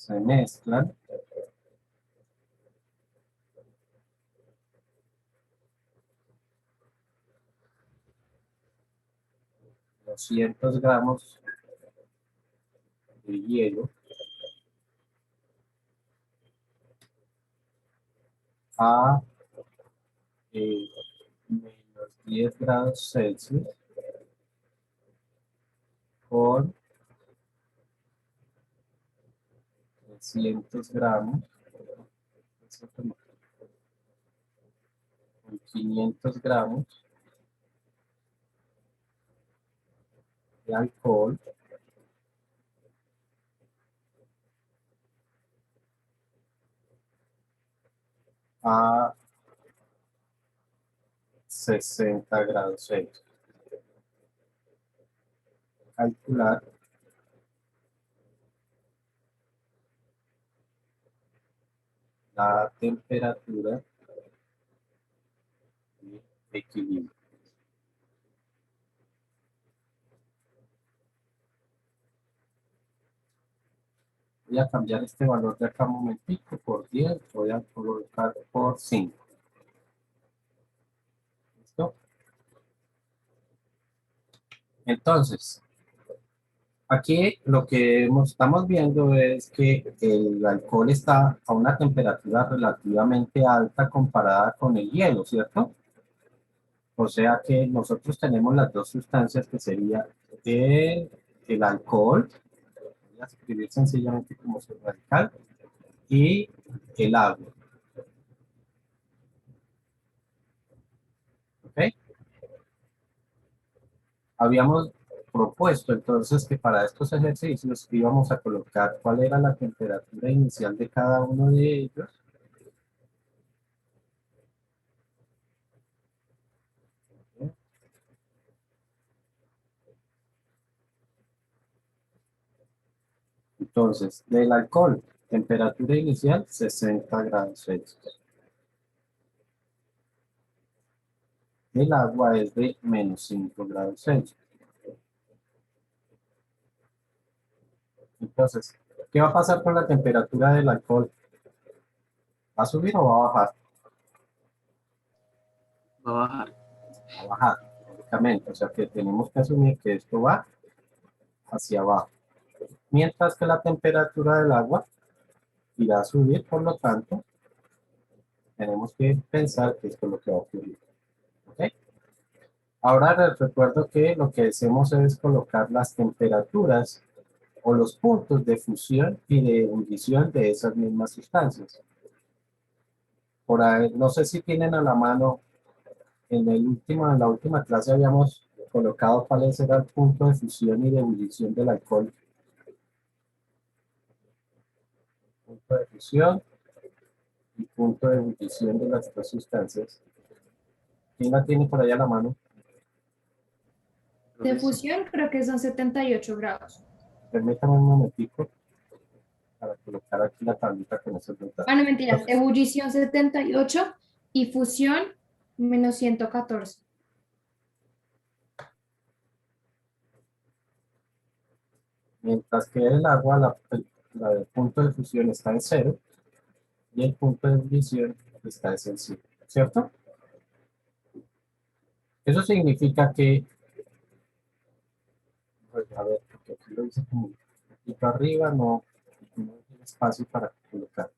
se mezclan $200 gramos de hielo a menos 10 grados Celsius con 300 gramos, con 500 gramos de alcohol a 60 grados Celsius. Calcular la temperatura de equilibrio. Voy a cambiar este valor de acá un momentico por 10, voy a colocar por 5. ¿Listo? Entonces, aquí lo que estamos viendo es que el alcohol está a una temperatura relativamente alta comparada con el hielo, ¿cierto? O sea que nosotros tenemos las dos sustancias que sería el alcohol, voy a escribir sencillamente como su radical, y el agua. ¿Ok? Habíamos propuesto entonces que para estos ejercicios íbamos a colocar cuál era la temperatura inicial de cada uno de ellos. Entonces, del alcohol, temperatura inicial 60 grados Celsius. El agua es de menos 5 grados Celsius. Entonces, ¿qué va a pasar con la temperatura del alcohol? ¿Va a subir o va a bajar? Va a bajar. Va a bajar, lógicamente. O sea que tenemos que asumir que esto va hacia abajo. Mientras que la temperatura del agua irá a subir, por lo tanto, tenemos que pensar que esto es lo que va a ocurrir. ¿Ok? Ahora les recuerdo que lo que hacemos es colocar las temperaturas o los puntos de fusión y de ebullición de esas mismas sustancias. Por ahí, no sé si tienen a la mano, en la última clase habíamos colocado cuál era el punto de fusión y de ebullición del alcohol. Punto de fusión y punto de ebullición de las dos sustancias. ¿Quién la tiene por allá a la mano? De fusión creo que son 78 grados. Permítame un momentico para colocar aquí la tablita con esos datos. Ah, no, mentira. Ebullición 78 y fusión menos 114. Mientras que el agua, el punto de fusión está en 0 y el punto de ebullición está en 100, ¿cierto? Eso significa que, pues, a ver, porque aquí lo hice como un poquito arriba, no hay espacio para colocar.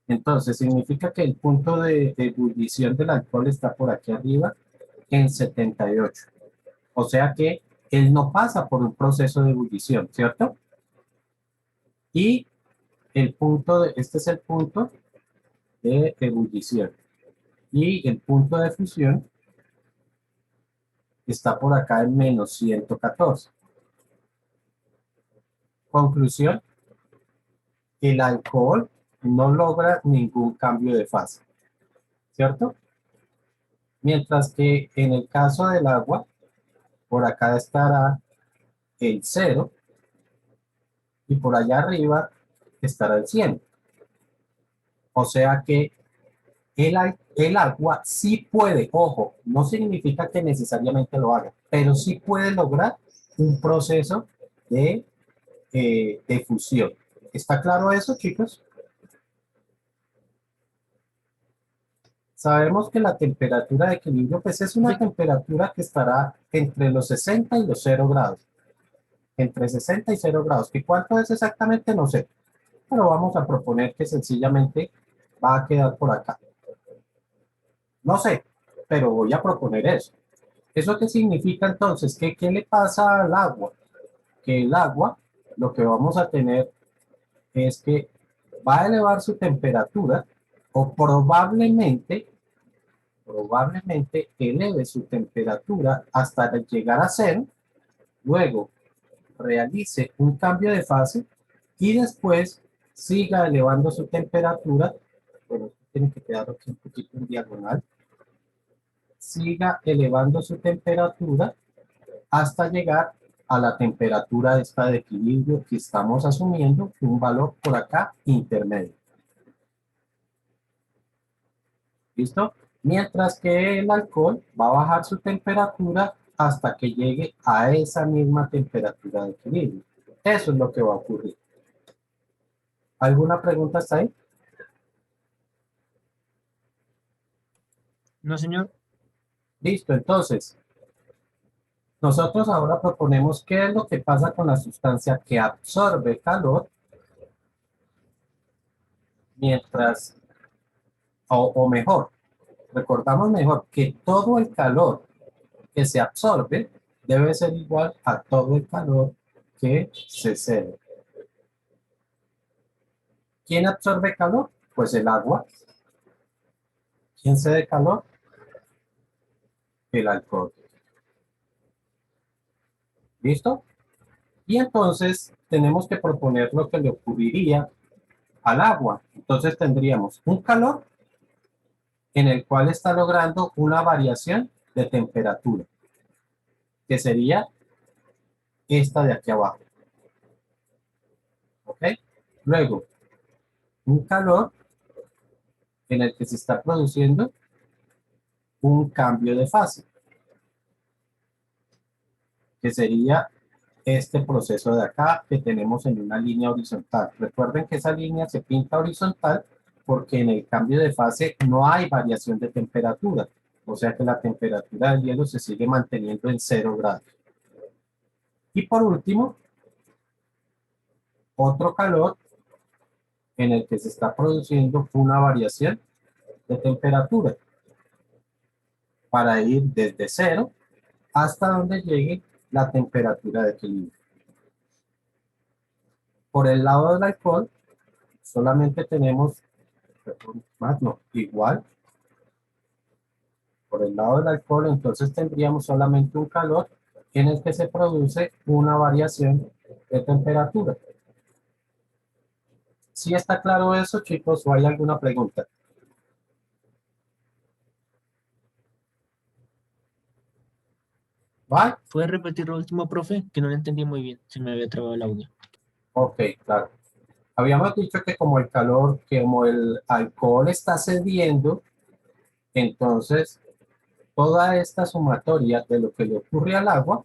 Entonces, significa que el punto de ebullición del alcohol está por aquí arriba en 78. O sea que él no pasa por un proceso de ebullición, ¿cierto? Y este es el punto de ebullición. Y el punto de fusión está por acá en menos 114. Conclusión, el alcohol no logra ningún cambio de fase, ¿cierto? Mientras que en el caso del agua, por acá estará el 0 y por allá arriba estará el 100. O sea que El agua sí puede, ojo, no significa que necesariamente lo haga, pero sí puede lograr un proceso de fusión. ¿Está claro eso, chicos? Sabemos que la temperatura de equilibrio pues es una temperatura que estará entre los 60 y los 0 grados. Entre 60 y 0 grados. ¿Y cuánto es exactamente? No sé. Pero vamos a proponer que sencillamente va a quedar por acá. No sé, pero voy a proponer eso. ¿Eso qué significa entonces? ¿Qué le pasa al agua? Que el agua, lo que vamos a tener es que va a elevar su temperatura o probablemente eleve su temperatura hasta llegar a cero, luego realice un cambio de fase y después siga elevando su temperatura, bueno, tiene que quedar aquí un poquito en diagonal, siga elevando su temperatura hasta llegar a la temperatura esta de equilibrio que estamos asumiendo, un valor por acá intermedio. ¿Listo? Mientras que el alcohol va a bajar su temperatura hasta que llegue a esa misma temperatura de equilibrio. Eso es lo que va a ocurrir. ¿Alguna pregunta hasta ahí? No, señor. Listo, entonces, nosotros ahora proponemos qué es lo que pasa con la sustancia que absorbe calor mientras, o mejor, recordamos mejor que todo el calor que se absorbe debe ser igual a todo el calor que se cede. ¿Quién absorbe calor? Pues el agua. ¿Quién cede calor? El alcohol. ¿Listo? Y entonces tenemos que proponer lo que le ocurriría al agua. Entonces tendríamos un calor en el cual está logrando una variación de temperatura, que sería esta de aquí abajo. ¿Ok? Luego, un calor en el que se está produciendo un cambio de fase, que sería este proceso de acá que tenemos en una línea horizontal. Recuerden que esa línea se pinta horizontal porque en el cambio de fase no hay variación de temperatura, o sea que la temperatura del hielo se sigue manteniendo en 0 grados. Y por último, otro calor en el que se está produciendo una variación de temperatura para ir desde 0 hasta donde llegue la temperatura de equilibrio. Por el lado del alcohol, solamente tenemos, más no, igual, por el lado del alcohol, entonces tendríamos solamente un calor en el que se produce una variación de temperatura. ¿Sí está claro eso, chicos, o hay alguna pregunta? ¿Va? ¿Puede repetir lo último, profe? Que no lo entendí muy bien. Se me había trabado el audio. Ok, claro. Habíamos dicho que como el calor, que como el alcohol está cediendo, entonces toda esta sumatoria de lo que le ocurre al agua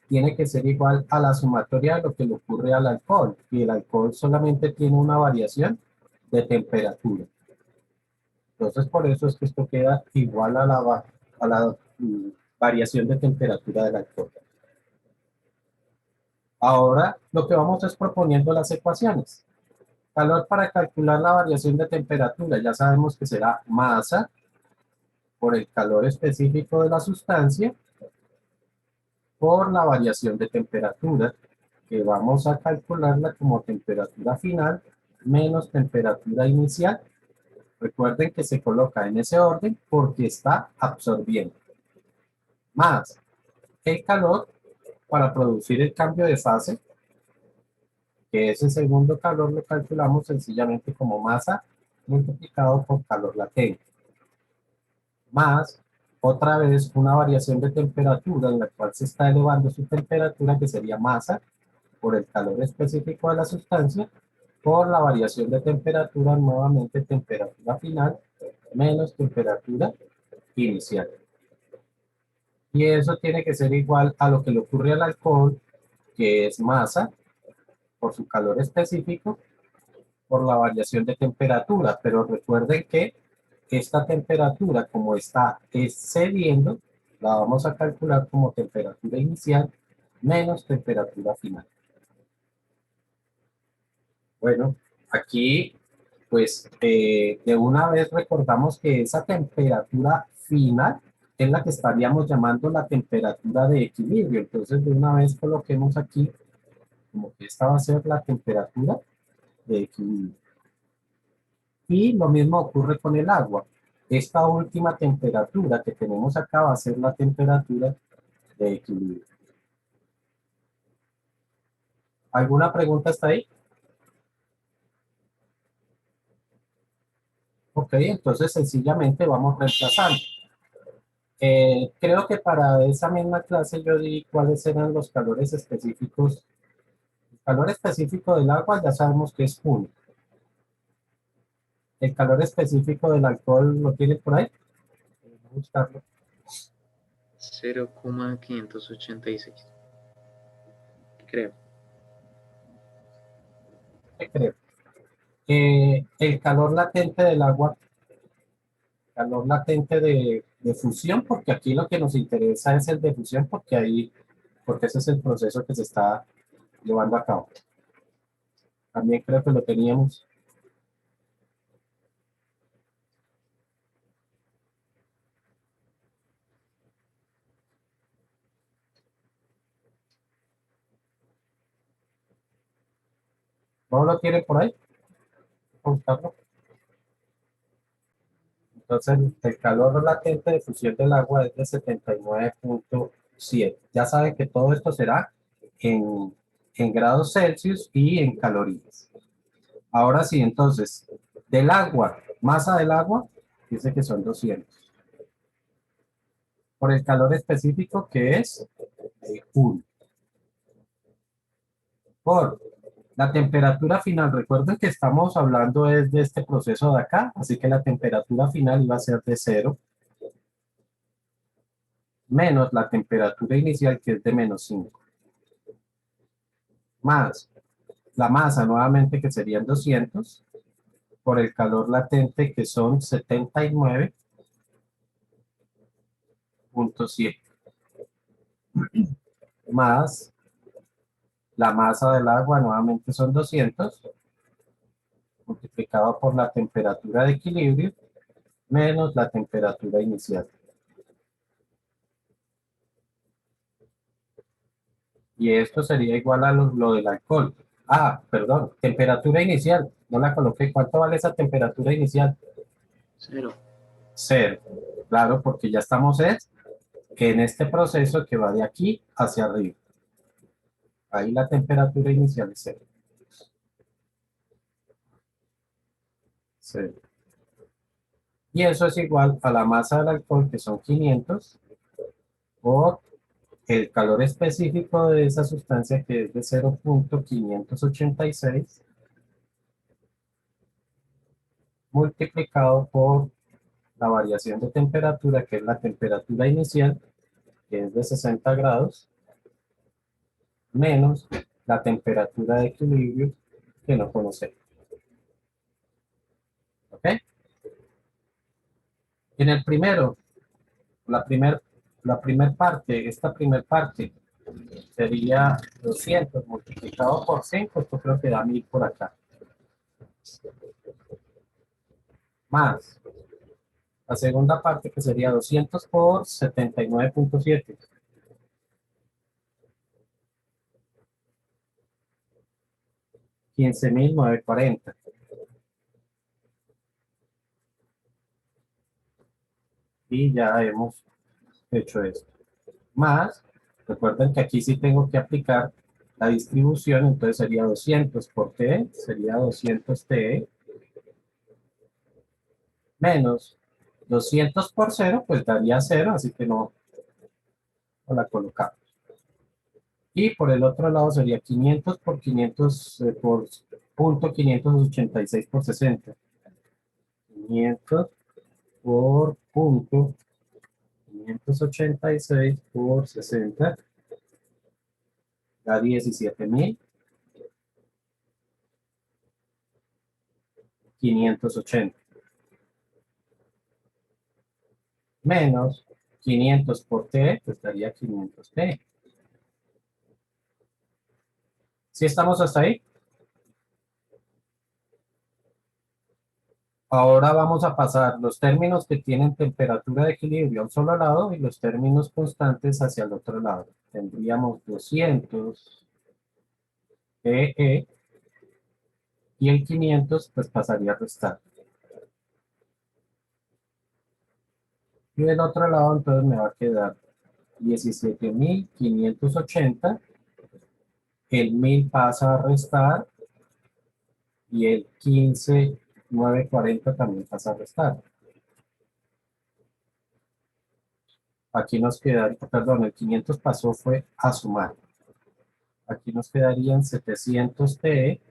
tiene que ser igual a la sumatoria de lo que le ocurre al alcohol. Y el alcohol solamente tiene una variación de temperatura. Entonces, por eso es que esto queda igual a la variación de temperatura del alcohol. Ahora, lo que vamos es proponiendo las ecuaciones. Calor para calcular la variación de temperatura. Ya sabemos que será masa por el calor específico de la sustancia por la variación de temperatura, que vamos a calcularla como temperatura final menos temperatura inicial. Recuerden que se coloca en ese orden porque está absorbiendo. Más el calor para producir el cambio de fase, que ese segundo calor lo calculamos sencillamente como masa multiplicado por calor latente. Más otra vez una variación de temperatura en la cual se está elevando su temperatura, que sería masa por el calor específico de la sustancia, por la variación de temperatura, nuevamente temperatura final, menos temperatura inicial. Y eso tiene que ser igual a lo que le ocurre al alcohol, que es masa por su calor específico, por la variación de temperatura. Pero recuerden que esta temperatura, como está excediendo, la vamos a calcular como temperatura inicial menos temperatura final. Bueno, aquí pues de una vez recordamos que esa temperatura final es la que estaríamos llamando la temperatura de equilibrio. Entonces de una vez coloquemos aquí como que esta va a ser la temperatura de equilibrio. Y lo mismo ocurre con el agua. Esta última temperatura que tenemos acá va a ser la temperatura de equilibrio. ¿Alguna pregunta hasta ahí? Ok, entonces sencillamente vamos reemplazando. Creo que para esa misma clase yo di cuáles eran los calores específicos. El calor específico del agua ya sabemos que es 1. El calor específico del alcohol lo tiene por ahí. Vamos a buscarlo. 0,586. Creo. ¿Qué creo? El calor latente del agua, calor latente de fusión, porque aquí lo que nos interesa es el de fusión, porque ese es el proceso que se está llevando a cabo. También creo que lo teníamos. ¿No lo tiene por ahí? Vamos a buscarlo. Entonces, el calor latente de fusión del agua es de 79,7. Ya saben que todo esto será en grados Celsius y en calorías. Ahora sí, entonces, del agua, masa del agua, dice que son 200. Por el calor específico que es 1. Por la temperatura final, recuerden que estamos hablando de este proceso de acá, así que la temperatura final iba a ser de 0, menos la temperatura inicial que es de -5, más la masa nuevamente que serían 200, por el calor latente que son 79,7, más la masa del agua nuevamente son 200, multiplicado por la temperatura de equilibrio, menos la temperatura inicial. Y esto sería igual a lo del alcohol. Ah, perdón, temperatura inicial. No la coloqué. ¿Cuánto vale esa temperatura inicial? 0. 0. Claro, porque ya estamos en este proceso que va de aquí hacia arriba. Ahí la temperatura inicial es 0. 0. Y eso es igual a la masa del alcohol, que son 500, por el calor específico de esa sustancia, que es de 0,586, multiplicado por la variación de temperatura, que es la temperatura inicial, que es de 60 grados, menos la temperatura de equilibrio, que no conocemos. ¿Ok? En el primero, la primer parte, esta primer parte, sería 200 multiplicado por 5, esto creo que da 1000 por acá. Más la segunda parte, que sería 200 por 79,7. 15.940. Y ya hemos hecho esto. Más, recuerden que aquí sí tengo que aplicar la distribución, entonces sería 200 por T, sería 200 T, menos 200 por 0, pues daría 0, así que no la colocamos. Y por el otro lado sería 500 por 500 por .586 por 60. 500 por punto 586 por 60 da 17.580 menos 500 por T, pues daría 500 T. ¿Sí estamos hasta ahí? Ahora vamos a pasar los términos que tienen temperatura de equilibrio a un solo lado y los términos constantes hacia el otro lado. Tendríamos 200 PE y el 500 pues pasaría a restar. Y del otro lado entonces me va a quedar 17.580, el 1000 pasa a restar y el 15.940 también pasa a restar. Aquí nos quedaría, perdón, el 500 pasó fue a sumar. Aquí nos quedarían 700 T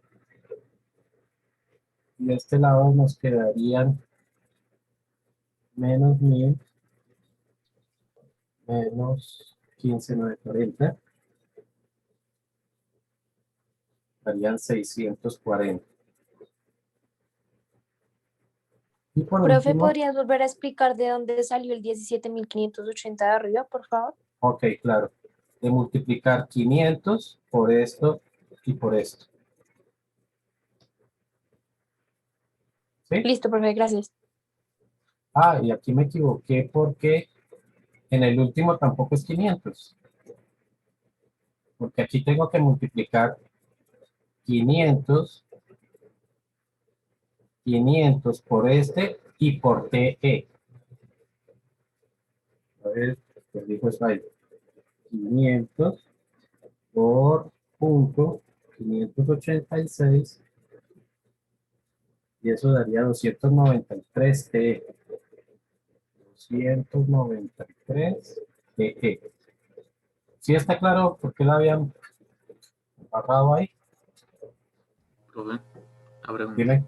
y de este lado nos quedarían menos 1000 menos 15.940, darían 640. Y por Profe, último, ¿podrías volver a explicar de dónde salió el 17.580 de arriba, por favor? ok, claro, de multiplicar 500 por esto y por esto. ¿Sí? Listo, profe, gracias. Ah, y aquí me equivoqué porque en el último tampoco es 500. Porque aquí tengo que multiplicar 500 por este y por TE. A ver, ¿qué dijo eso ahí? 500 por punto 586 y eso daría 293 TE. 293 TE. ¿Sí está claro por qué la habían barrado ahí? Profe, la pregunta. Dime,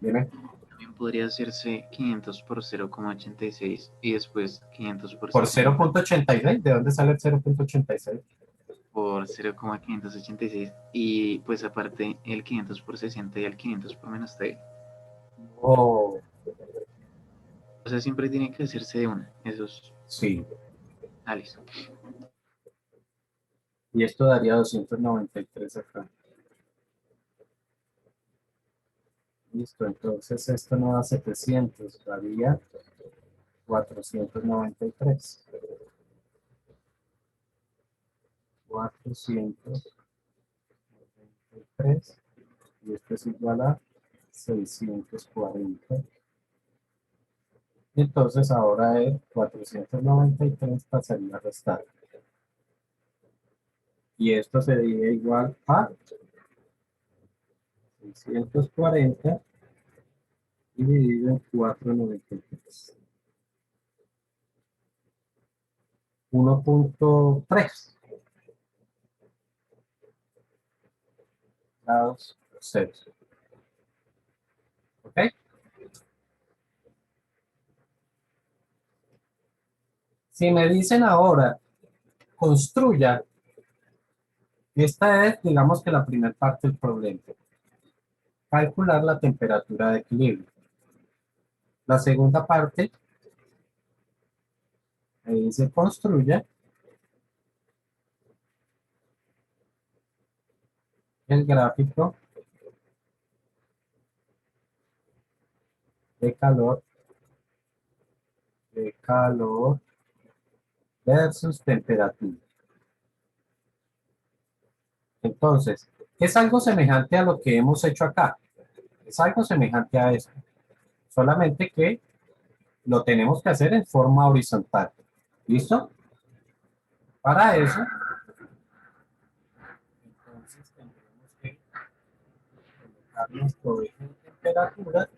dime. También podría hacerse 500 por 0,86 y después 500 por Por 60 0.86, ¿de dónde sale el 0.86? por 0,586 y pues aparte el 500 por 60 y el 500 por menos t. Oh, O sea, siempre tiene que hacerse de una. Esos. sí. Ah, listo. Y esto daría 293 acá. Listo, entonces esto no da 700, daría 493. 493 y esto es igual a 640. Entonces ahora el 493 pasaría a restar. Y esto sería igual a 640 dividido en 493. 1.3 grados Celsius. ¿Ok? Si me dicen ahora, construya, esta es, digamos que la primera parte del problema. Calcular la temperatura de equilibrio. La segunda parte, me dice construya el gráfico de calor versus temperatura. Entonces, es algo semejante a lo que hemos hecho acá. Es algo semejante a esto. Solamente que lo tenemos que hacer en forma horizontal. ¿Listo? Para eso, entonces tendremos que colocar nuestro eje de temperatura,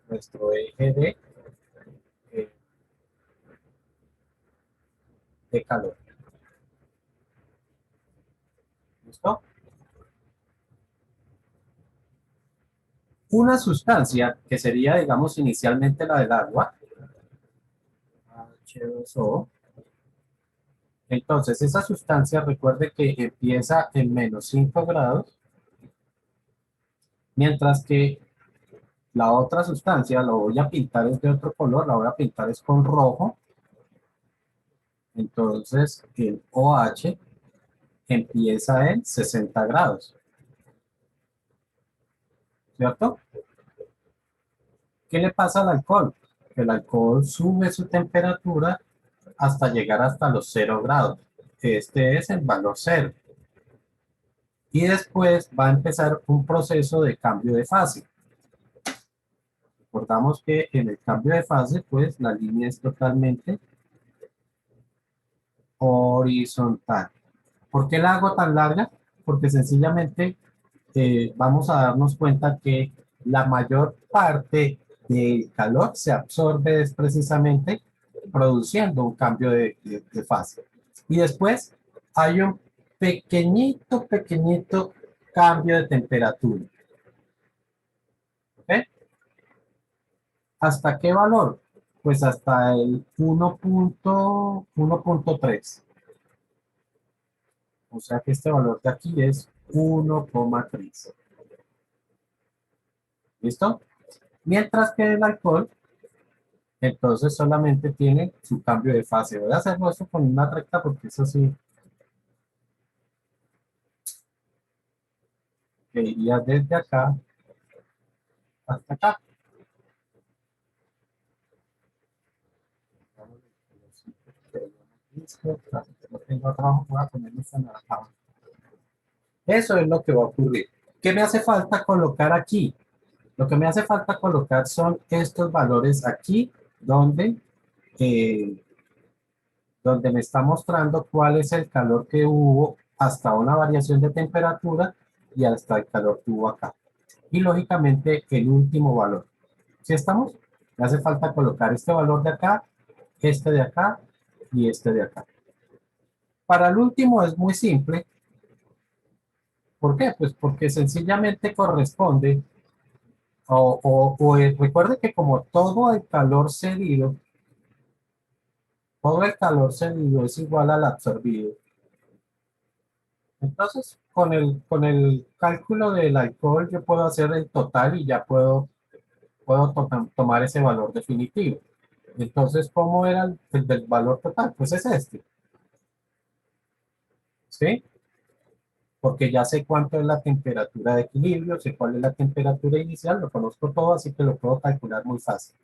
nuestro eje eh, de calor. ¿Listo? una sustancia que sería, digamos, inicialmente la del agua, H2O. Entonces, esa sustancia, recuerde que empieza en -5 grados, mientras que la otra sustancia, lo voy a pintar es de otro color, la voy a pintar es con rojo. Entonces, el OH empieza en 60 grados, ¿cierto? ¿Qué le pasa al alcohol? El alcohol sube su temperatura hasta llegar hasta los 0 grados. Este es el valor 0. Y después va a empezar un proceso de cambio de fase. Recordamos que en el cambio de fase, pues la línea es totalmente horizontal. ¿Por qué la hago tan larga? Porque sencillamente vamos a darnos cuenta que la mayor parte del calor se absorbe es precisamente produciendo un cambio de fase. Y después hay un pequeñito cambio de temperatura. ¿Ok? ¿Hasta qué valor? Pues hasta el 1.3. O sea que este valor de aquí es 1,3. ¿Listo? Mientras que el alcohol, entonces solamente tiene su cambio de fase. Voy a hacerlo esto con una recta porque eso sí. Que iría desde acá hasta acá. No tengo trabajo, voy a ponerlo en la tabla. Eso es lo que va a ocurrir. ¿Qué me hace falta colocar aquí? Lo que me hace falta colocar son estos valores aquí, eh, donde me está mostrando cuál es el calor que hubo hasta una variación de temperatura y hasta el calor que hubo acá. Y lógicamente el último valor. ¿Sí estamos? Me hace falta colocar este valor de acá, este de acá y este de acá. Para el último es muy simple. ¿Por qué? Pues porque sencillamente corresponde, recuerde que como todo el calor cedido es igual al absorbido. Entonces, con el cálculo del alcohol yo puedo hacer el total y ya puedo tomar ese valor definitivo. Entonces, ¿cómo era el del valor total? Pues es este. ¿Sí? Porque ya sé cuánto es la temperatura de equilibrio, sé cuál es la temperatura inicial, lo conozco todo, así que lo puedo calcular muy fácil.